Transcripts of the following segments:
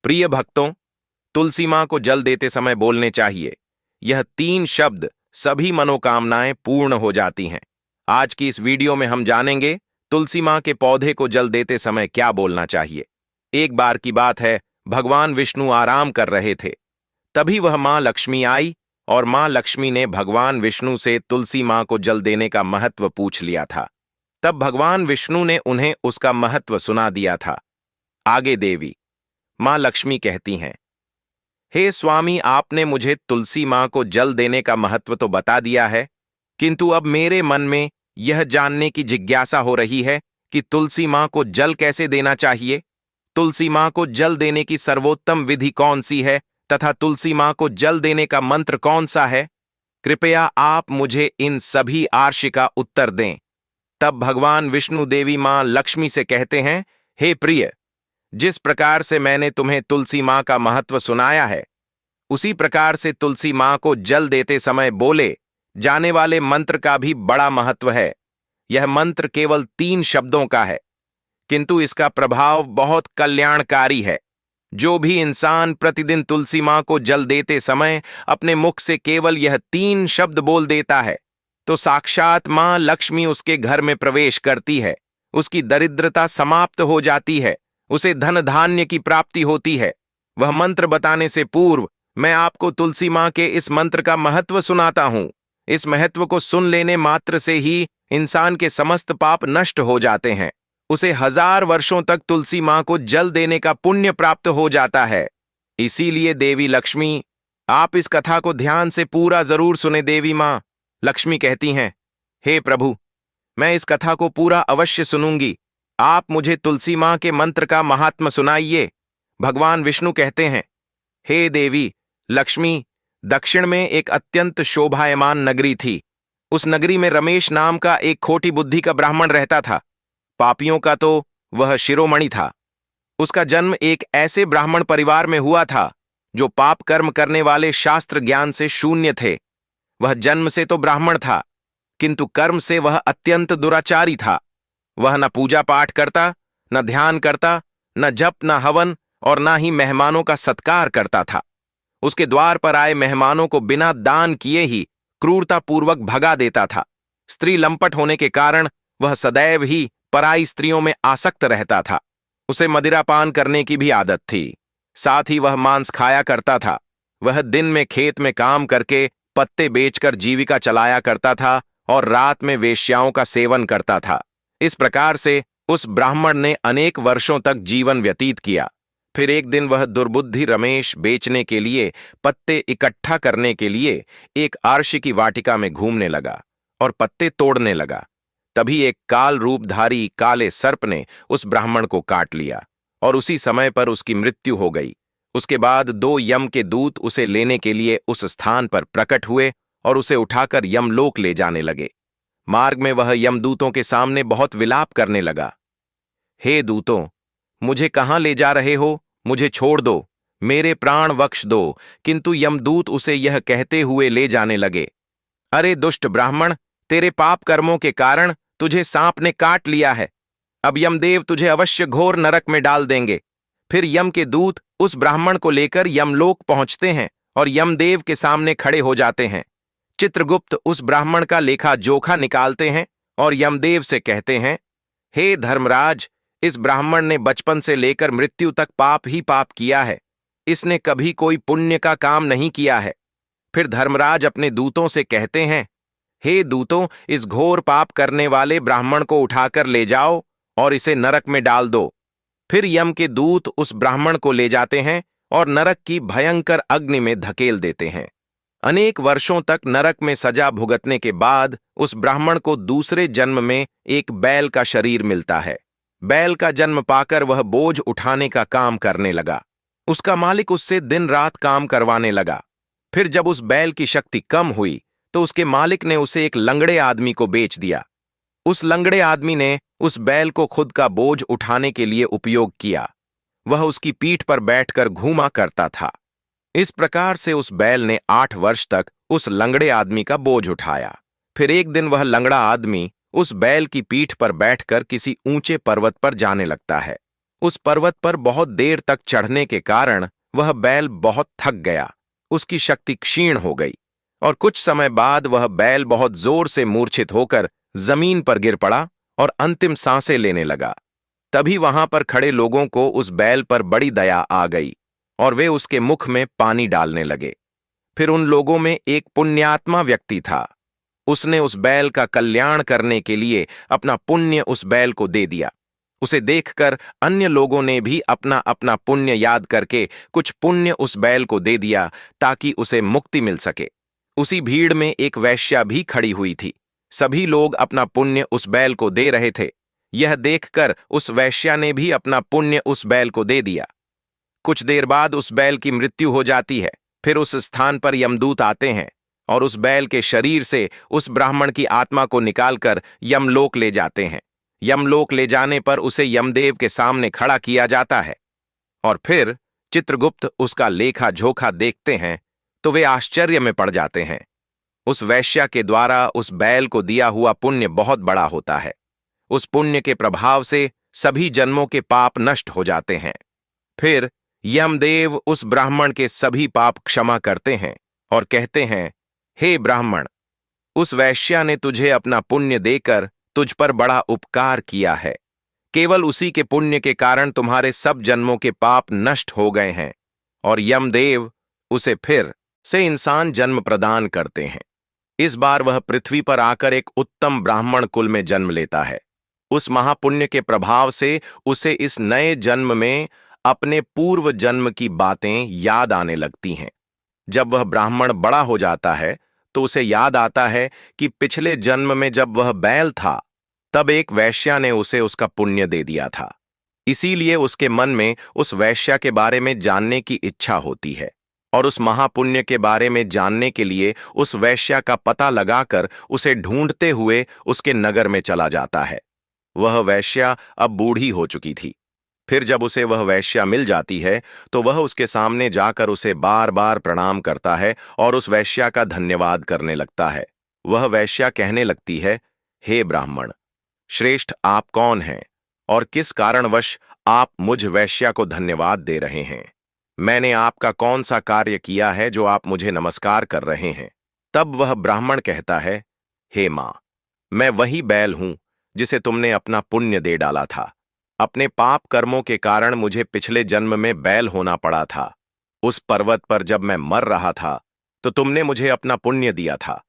प्रिय भक्तों, तुलसी माँ को जल देते समय बोलने चाहिए। यह 3 शब्द सभी मनोकामनाएं पूर्ण हो जाती हैं। आज की इस वीडियो में हम जानेंगे तुलसी माँ के पौधे को जल देते समय क्या बोलना चाहिए। एक बार की बात है, भगवान विष्णु आराम कर रहे थे। तभी वह माँ लक्ष्मी आई और माँ लक्ष्मी ने भगवान विष्णु से तुलसी माँ को जल देने का महत्व पूछ लिया था। तब भगवान विष्णु ने उन्हें उसका महत्व सुना दिया था। आगे देवी माँ लक्ष्मी कहती हैं, हे स्वामी, आपने मुझे तुलसी माँ को जल देने का महत्व तो बता दिया है, किंतु अब मेरे मन में यह जानने की जिज्ञासा हो रही है कि तुलसी माँ को जल कैसे देना चाहिए। तुलसी माँ को जल देने की सर्वोत्तम विधि कौन सी है तथा तुलसी माँ को जल देने का मंत्र कौन सा है? कृपया आप मुझे इन सभी आर्षि का उत्तर दें। तब भगवान विष्णु देवी माँ लक्ष्मी से कहते हैं, हे प्रिय, जिस प्रकार से मैंने तुम्हें तुलसी माँ का महत्व सुनाया है, उसी प्रकार से तुलसी माँ को जल देते समय बोले जाने वाले मंत्र का भी बड़ा महत्व है। यह मंत्र केवल 3 शब्दों का है, किंतु इसका प्रभाव बहुत कल्याणकारी है। जो भी इंसान प्रतिदिन तुलसी माँ को जल देते समय अपने मुख से केवल यह 3 शब्द बोल देता है, तो साक्षात माँ लक्ष्मी उसके घर में प्रवेश करती है। उसकी दरिद्रता समाप्त हो जाती है, उसे धन धान्य की प्राप्ति होती है। वह मंत्र बताने से पूर्व मैं आपको तुलसी माँ के इस मंत्र का महत्व सुनाता हूं। इस महत्व को सुन लेने मात्र से ही इंसान के समस्त पाप नष्ट हो जाते हैं। उसे 1000 वर्षों तक तुलसी माँ को जल देने का पुण्य प्राप्त हो जाता है। इसीलिए देवी लक्ष्मी, आप इस कथा को ध्यान से पूरा जरूर सुने। देवी माँ लक्ष्मी कहती हैं, हे प्रभु, मैं इस कथा को पूरा अवश्य सुनूंगी। आप मुझे तुलसी माँ के मंत्र का महात्म सुनाइए। भगवान विष्णु कहते हैं, हे देवी लक्ष्मी, दक्षिण में एक अत्यंत शोभायमान नगरी थी। उस नगरी में रमेश नाम का एक खोटी बुद्धि का ब्राह्मण रहता था। पापियों का तो वह शिरोमणि था। उसका जन्म एक ऐसे ब्राह्मण परिवार में हुआ था जो पाप कर्म करने वाले शास्त्र ज्ञान से शून्य थे। वह जन्म से तो ब्राह्मण था, किंतु कर्म से वह अत्यंत दुराचारी था। वह न पूजा पाठ करता, न ध्यान करता, न जप, न हवन और न ही मेहमानों का सत्कार करता था। उसके द्वार पर आए मेहमानों को बिना दान किए ही क्रूरतापूर्वक भगा देता था। स्त्री लंपट होने के कारण वह सदैव ही पराई स्त्रियों में आसक्त रहता था। उसे मदिरापान करने की भी आदत थी। साथ ही वह मांस खाया करता था। वह दिन में खेत में काम करके पत्ते बेचकर जीविका चलाया करता था और रात में वेश्याओं का सेवन करता था। इस प्रकार से उस ब्राह्मण ने अनेक वर्षों तक जीवन व्यतीत किया। फिर एक दिन वह दुर्बुद्धि रमेश बेचने के लिए, पत्ते इकट्ठा करने के लिए एक आर्षि की वाटिका में घूमने लगा और पत्ते तोड़ने लगा। तभी एक काल रूपधारी काले सर्प ने उस ब्राह्मण को काट लिया और उसी समय पर उसकी मृत्यु हो गई। उसके बाद 2 यम के दूत उसे लेने के लिए उस स्थान पर प्रकट हुए और उसे उठाकर यमलोक ले जाने लगे। मार्ग में वह यमदूतों के सामने बहुत विलाप करने लगा, हे दूतों, मुझे कहां ले जा रहे हो? मुझे छोड़ दो, मेरे प्राण बख्श दो। किंतु यमदूत उसे यह कहते हुए ले जाने लगे, अरे दुष्ट ब्राह्मण, तेरे पाप कर्मों के कारण तुझे सांप ने काट लिया है। अब यमदेव तुझे अवश्य घोर नरक में डाल देंगे। फिर यम के दूत उस ब्राह्मण को लेकर यमलोक पहुंचते हैं और यमदेव के सामने खड़े हो जाते हैं। चित्रगुप्त उस ब्राह्मण का लेखा जोखा निकालते हैं और यमदेव से कहते हैं, हे धर्मराज, इस ब्राह्मण ने बचपन से लेकर मृत्यु तक पाप ही पाप किया है। इसने कभी कोई पुण्य का काम नहीं किया है। फिर धर्मराज अपने दूतों से कहते हैं, हे दूतों, इस घोर पाप करने वाले ब्राह्मण को उठाकर ले जाओ और इसे नरक में डाल दो। फिर यम के दूत उस ब्राह्मण को ले जाते हैं और नरक की भयंकर अग्नि में धकेल देते हैं। अनेक वर्षों तक नरक में सजा भुगतने के बाद उस ब्राह्मण को दूसरे जन्म में एक बैल का शरीर मिलता है। बैल का जन्म पाकर वह बोझ उठाने का काम करने लगा। उसका मालिक उससे दिन रात काम करवाने लगा। फिर जब उस बैल की शक्ति कम हुई तो उसके मालिक ने उसे एक लंगड़े आदमी को बेच दिया। उस लंगड़े आदमी ने उस बैल को खुद का बोझ उठाने के लिए उपयोग किया। वह उसकी पीठ पर बैठकर घूमा करता था। इस प्रकार से उस बैल ने 8 वर्ष तक उस लंगड़े आदमी का बोझ उठाया। फिर एक दिन वह लंगड़ा आदमी उस बैल की पीठ पर बैठकर किसी ऊंचे पर्वत पर जाने लगता है। उस पर्वत पर बहुत देर तक चढ़ने के कारण वह बैल बहुत थक गया, उसकी शक्ति क्षीण हो गई और कुछ समय बाद वह बैल बहुत जोर से मूर्छित होकर जमीन पर गिर पड़ा और अंतिम सांसें लेने लगा। तभी वहां पर खड़े लोगों को उस बैल पर बड़ी दया आ गई और वे उसके मुख में पानी डालने लगे। फिर उन लोगों में एक पुण्यात्मा व्यक्ति था। उसने उस बैल का कल्याण करने के लिए अपना पुण्य उस बैल को दे दिया। उसे देखकर अन्य लोगों ने भी अपना अपना पुण्य याद करके कुछ पुण्य उस बैल को दे दिया ताकि उसे मुक्ति मिल सके। उसी भीड़ में एक वेश्या भी खड़ी हुई थी। सभी लोग अपना पुण्य उस बैल को दे रहे थे। यह देखकर उस वेश्या ने भी अपना पुण्य उस बैल को दे दिया। कुछ देर बाद उस बैल की मृत्यु हो जाती है। फिर उस स्थान पर यमदूत आते हैं और उस बैल के शरीर से उस ब्राह्मण की आत्मा को निकालकर यमलोक ले जाते हैं। यमलोक ले जाने पर उसे यमदेव के सामने खड़ा किया जाता है और फिर चित्रगुप्त उसका लेखा जोखा देखते हैं तो वे आश्चर्य में पड़ जाते हैं। उस वैश्या के द्वारा उस बैल को दिया हुआ पुण्य बहुत बड़ा होता है। उस पुण्य के प्रभाव से सभी जन्मों के पाप नष्ट हो जाते हैं। फिर यमदेव उस ब्राह्मण के सभी पाप क्षमा करते हैं और कहते हैं, हे ब्राह्मण, उस वैश्या ने तुझे अपना पुण्य देकर तुझ पर बड़ा उपकार किया है। केवल उसी के पुण्य के कारण तुम्हारे सब जन्मों के पाप नष्ट हो गए हैं और यमदेव उसे फिर से इंसान जन्म प्रदान करते हैं। इस बार वह पृथ्वी पर आकर एक उत्तम ब्राह्मण कुल में जन्म लेता है। उस महापुण्य के प्रभाव से उसे इस नए जन्म में अपने पूर्व जन्म की बातें याद आने लगती हैं। जब वह ब्राह्मण बड़ा हो जाता है तो उसे याद आता है कि पिछले जन्म में जब वह बैल था तब एक वैश्या ने उसे उसका पुण्य दे दिया था। इसीलिए उसके मन में उस वैश्या के बारे में जानने की इच्छा होती है और उस महापुण्य के बारे में जानने के लिए उस वैश्या का पता लगाकर उसे ढूंढते हुए उसके नगर में चला जाता है। वह वैश्या अब बूढ़ी हो चुकी थी। फिर जब उसे वह वैश्या मिल जाती है तो वह उसके सामने जाकर उसे बार बार प्रणाम करता है और उस वैश्या का धन्यवाद करने लगता है। वह वैश्या कहने लगती है, हे ब्राह्मण श्रेष्ठ, आप कौन हैं और किस कारणवश आप मुझ वैश्या को धन्यवाद दे रहे हैं? मैंने आपका कौन सा कार्य किया है जो आप मुझे नमस्कार कर रहे हैं? तब वह ब्राह्मण कहता है, हे मां, मैं वही बैल हूं जिसे तुमने अपना पुण्य दे डाला था। अपने पाप कर्मों के कारण मुझे पिछले जन्म में बैल होना पड़ा था। उस पर्वत पर जब मैं मर रहा था तो तुमने मुझे अपना पुण्य दिया था।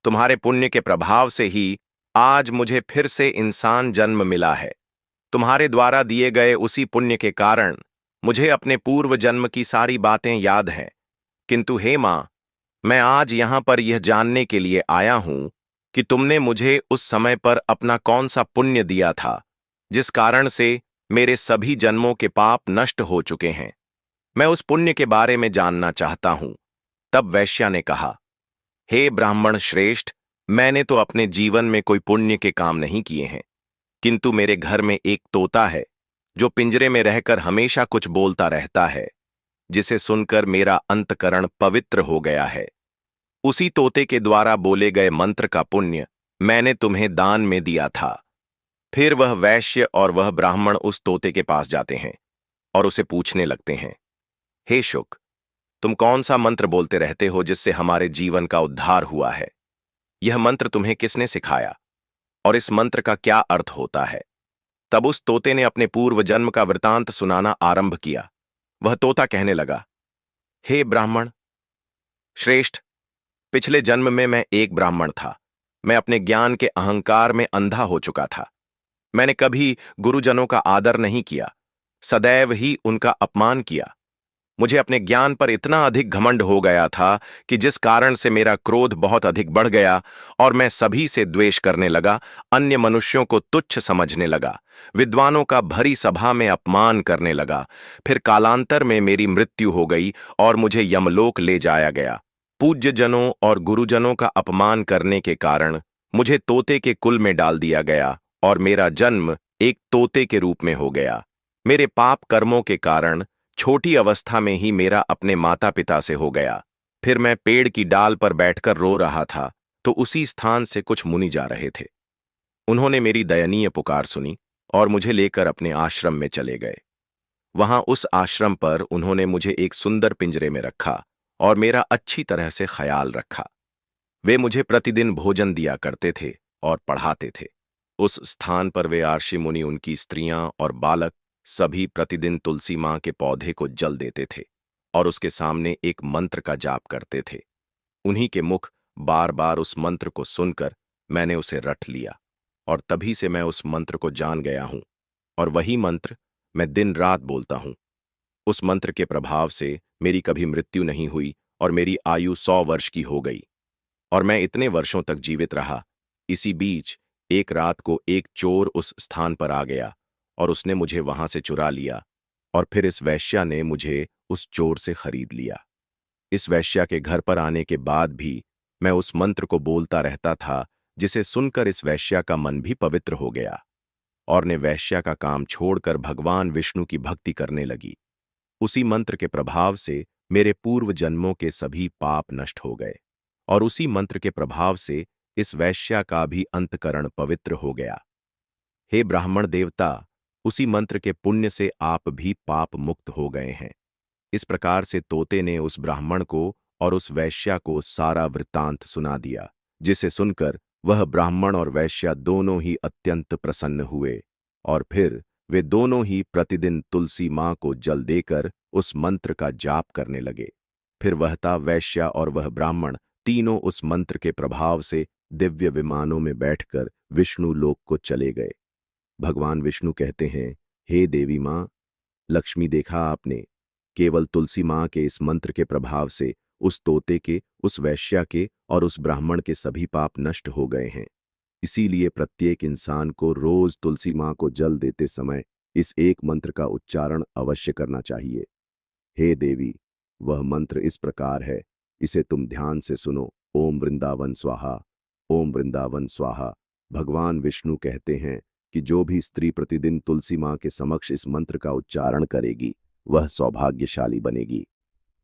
तुम्हारे पुण्य के प्रभाव से ही आज मुझे फिर से इंसान जन्म मिला है। तुम्हारे द्वारा दिए गए उसी पुण्य के कारण मुझे अपने पूर्व जन्म की सारी बातें याद हैं। किंतु हे मां, मैं आज यहां पर यह जानने के लिए आया हूं कि तुमने मुझे उस समय पर अपना कौन सा पुण्य दिया था जिस कारण से मेरे सभी जन्मों के पाप नष्ट हो चुके हैं। मैं उस पुण्य के बारे में जानना चाहता हूं। तब वैश्या ने कहा, हे ब्राह्मण श्रेष्ठ, मैंने तो अपने जीवन में कोई पुण्य के काम नहीं किए हैं, किंतु मेरे घर में एक तोता है जो पिंजरे में रहकर हमेशा कुछ बोलता रहता है, जिसे सुनकर मेरा अंतकरण पवित्र हो गया है। उसी तोते के द्वारा बोले गए मंत्र का पुण्य मैंने तुम्हें दान में दिया था। फिर वह वैश्य और वह ब्राह्मण उस तोते के पास जाते हैं और उसे पूछने लगते हैं, हे शुक, तुम कौन सा मंत्र बोलते रहते हो जिससे हमारे जीवन का उद्धार हुआ है? यह मंत्र तुम्हें किसने सिखाया और इस मंत्र का क्या अर्थ होता है? तब उस तोते ने अपने पूर्व जन्म का वृतांत सुनाना आरंभ किया। वह तोता कहने लगा, हे ब्राह्मण श्रेष्ठ, पिछले जन्म में मैं एक ब्राह्मण था। मैं अपने ज्ञान के अहंकार में अंधा हो चुका था। मैंने कभी गुरुजनों का आदर नहीं किया, सदैव ही उनका अपमान किया। मुझे अपने ज्ञान पर इतना अधिक घमंड हो गया था कि जिस कारण से मेरा क्रोध बहुत अधिक बढ़ गया और मैं सभी से द्वेष करने लगा, अन्य मनुष्यों को तुच्छ समझने लगा, विद्वानों का भरी सभा में अपमान करने लगा। फिर कालांतर में मेरी मृत्यु हो गई और मुझे यमलोक ले जाया गया। पूज्य जनों और गुरुजनों का अपमान करने के कारण मुझे तोते के कुल में डाल दिया गया और मेरा जन्म एक तोते के रूप में हो गया। मेरे पाप कर्मों के कारण छोटी अवस्था में ही मेरा अपने माता पिता से हो गया। फिर मैं पेड़ की डाल पर बैठकर रो रहा था तो उसी स्थान से कुछ मुनि जा रहे थे। उन्होंने मेरी दयनीय पुकार सुनी और मुझे लेकर अपने आश्रम में चले गए। वहां उस आश्रम पर उन्होंने मुझे एक सुंदर पिंजरे में रखा और मेरा अच्छी तरह से ख्याल रखा। वे मुझे प्रतिदिन भोजन दिया करते थे और पढ़ाते थे। उस स्थान पर वे आर्षि मुनि, उनकी स्त्रियां और बालक सभी प्रतिदिन तुलसी मां के पौधे को जल देते थे और उसके सामने एक मंत्र का जाप करते थे। उन्हीं के मुख बार बार उस मंत्र को सुनकर मैंने उसे रट लिया और तभी से मैं उस मंत्र को जान गया हूं और वही मंत्र मैं दिन रात बोलता हूं। उस मंत्र के प्रभाव से मेरी कभी मृत्यु नहीं हुई और मेरी आयु 100 वर्ष की हो गई और मैं इतने वर्षों तक जीवित रहा। इसी बीच एक रात को एक चोर उस स्थान पर आ गया और उसने मुझे वहां से चुरा लिया और फिर इस वैश्या ने मुझे उस चोर से खरीद लिया। इस वैश्या के घर पर आने के बाद भी मैं उस मंत्र को बोलता रहता था, जिसे सुनकर इस वैश्या का मन भी पवित्र हो गया और ने वैश्या का काम छोड़कर भगवान विष्णु की भक्ति करने लगी। उसी मंत्र के प्रभाव से मेरे पूर्व जन्मों के सभी पाप नष्ट हो गए और उसी मंत्र के प्रभाव से इस वैश्या का भी अंतकरण पवित्र हो गया। हे ब्राह्मण देवता, उसी मंत्र के पुण्य से आप भी पाप मुक्त हो गए हैं। इस प्रकार से तोते ने उस ब्राह्मण को और उस वैश्या को सारा वृत्तांत सुना दिया, जिसे सुनकर वह ब्राह्मण और वैश्या दोनों ही अत्यंत प्रसन्न हुए और फिर वे दोनों ही प्रतिदिन तुलसी मां को जल देकर उस मंत्र का जाप करने लगे। फिर वहता वैश्या और वह ब्राह्मण तीनों उस मंत्र के प्रभाव से दिव्य विमानों में बैठकर विष्णु लोक को चले गए। भगवान विष्णु कहते हैं, हे देवी मां, लक्ष्मी, देखा आपने, केवल तुलसी मां के इस मंत्र के प्रभाव से उस तोते के, उस वैश्या के और उस ब्राह्मण के सभी पाप नष्ट हो गए हैं। इसीलिए प्रत्येक इंसान को रोज तुलसी मां को जल देते समय इस एक मंत्र का उच्चारण अवश्य करना चाहिए। हे देवी, वह मंत्र इस प्रकार है, इसे तुम ध्यान से सुनो। ओम वृंदावन स्वाहा, ओम वृंदावन स्वाहा। भगवान विष्णु कहते हैं कि जो भी स्त्री प्रतिदिन तुलसी मां के समक्ष इस मंत्र का उच्चारण करेगी वह सौभाग्यशाली बनेगी।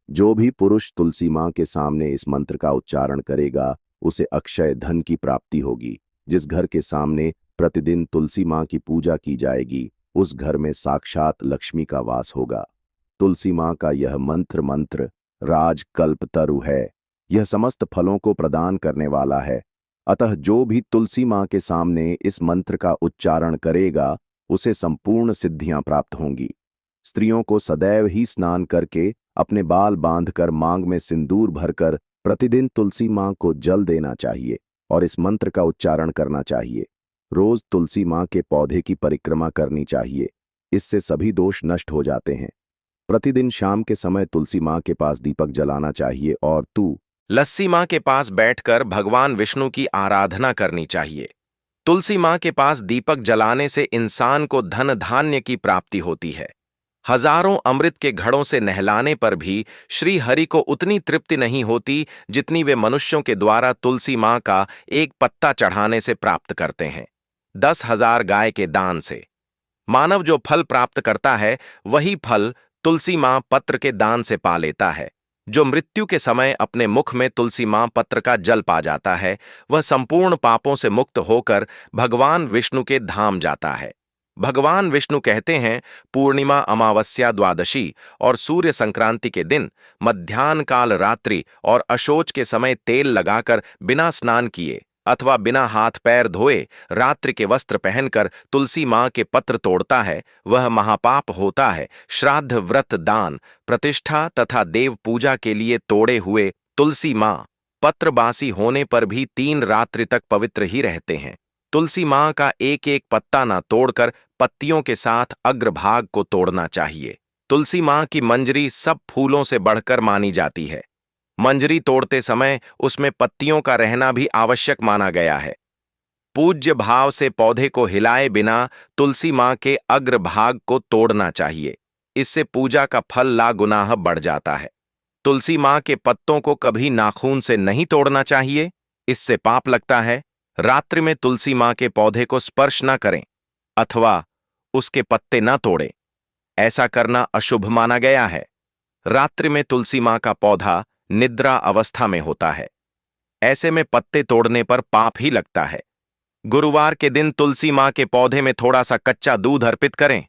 जो भी पुरुष तुलसी मां के सामने इस मंत्र का उच्चारण करेगा उसे अक्षय धन की प्राप्ति होगी। जिस घर के सामने प्रतिदिन तुलसी मां की पूजा की जाएगी उस घर में साक्षात लक्ष्मी का वास होगा। तुलसी मां का यह मंत्र राज कल्पतरु है। यह समस्त फलों को प्रदान करने वाला है। अतः जो भी तुलसी मां के सामने इस मंत्र का उच्चारण करेगा उसे संपूर्ण सिद्धियां प्राप्त होंगी। स्त्रियों को सदैव ही स्नान करके अपने बाल बांधकर मांग में सिंदूर भरकर प्रतिदिन तुलसी मां को जल देना चाहिए और इस मंत्र का उच्चारण करना चाहिए। रोज तुलसी मां के पौधे की परिक्रमा करनी चाहिए, इससे सभी दोष नष्ट हो जाते हैं। प्रतिदिन शाम के समय तुलसी मां के पास दीपक जलाना चाहिए और लस्सी मां के पास बैठकर भगवान विष्णु की आराधना करनी चाहिए। तुलसी मां के पास दीपक जलाने से इंसान को धन धान्य की प्राप्ति होती है। हजारों अमृत के घड़ों से नहलाने पर भी श्री हरि को उतनी तृप्ति नहीं होती जितनी वे मनुष्यों के द्वारा तुलसी मां का एक पत्ता चढ़ाने से प्राप्त करते हैं। 10,000 गाय के दान से मानव जो फल प्राप्त करता है वही फल तुलसी मां पत्र के दान से पा लेता है। जो मृत्यु के समय अपने मुख में तुलसी मां पत्र का जल पा जाता है वह संपूर्ण पापों से मुक्त होकर भगवान विष्णु के धाम जाता है। भगवान विष्णु कहते हैं, पूर्णिमा, अमावस्या, द्वादशी और सूर्य संक्रांति के दिन मध्याह्न काल, रात्रि और अशोच के समय तेल लगाकर बिना स्नान किए अथवा बिना हाथ पैर धोए रात्रि के वस्त्र पहनकर तुलसी मां के पत्र तोड़ता है वह महापाप होता है। श्राद्ध, व्रत, दान, प्रतिष्ठा तथा देव पूजा के लिए तोड़े हुए तुलसी मां पत्र बासी होने पर भी 3 रात्रि तक पवित्र ही रहते हैं। तुलसी मां का एक एक पत्ता ना तोड़कर पत्तियों के साथ अग्रभाग को तोड़ना चाहिए। तुलसी मां की मंजरी सब फूलों से बढ़कर मानी जाती है। मंजरी तोड़ते समय उसमें पत्तियों का रहना भी आवश्यक माना गया है। पूज्य भाव से पौधे को हिलाए बिना तुलसी मां के अग्रभाग को तोड़ना चाहिए। इससे पूजा का फल लागुनाह बढ़ जाता है। तुलसी मां के पत्तों को कभी नाखून से नहीं तोड़ना चाहिए, इससे पाप लगता है। रात्रि में तुलसी मां के पौधे को स्पर्श न करें अथवा उसके पत्ते न तोड़ें, ऐसा करना अशुभ माना गया है। रात्रि में तुलसी मां का पौधा निद्रा अवस्था में होता है, ऐसे में पत्ते तोड़ने पर पाप ही लगता है। गुरुवार के दिन तुलसी मां के पौधे में थोड़ा सा कच्चा दूध अर्पित करें।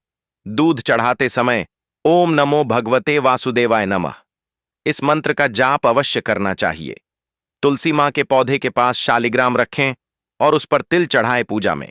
दूध चढ़ाते समय ओम नमो भगवते वासुदेवाय नमः। इस मंत्र का जाप अवश्य करना चाहिए। तुलसी मां के पौधे के पास शालिग्राम रखें और उस पर तिल चढ़ाएं पूजा में।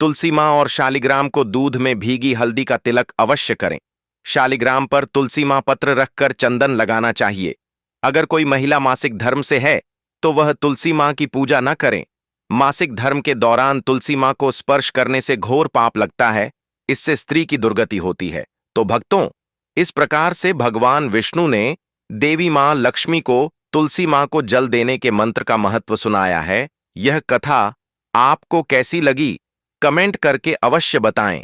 तुलसी मां और शालिग्राम को दूध में भीगी हल्दी का तिलक अवश्य करें। शालिग्राम पर तुलसी मां पत्र रखकर चंदन लगाना चाहिए। अगर कोई महिला मासिक धर्म से है तो वह तुलसी मां की पूजा न करें। मासिक धर्म के दौरान तुलसी मां को स्पर्श करने से घोर पाप लगता है, इससे स्त्री की दुर्गति होती है। तो भक्तों, इस प्रकार से भगवान विष्णु ने देवी मां लक्ष्मी को तुलसी मां को जल देने के मंत्र का महत्व सुनाया है। यह कथा आपको कैसी लगी, कमेंट करके अवश्य बताएं।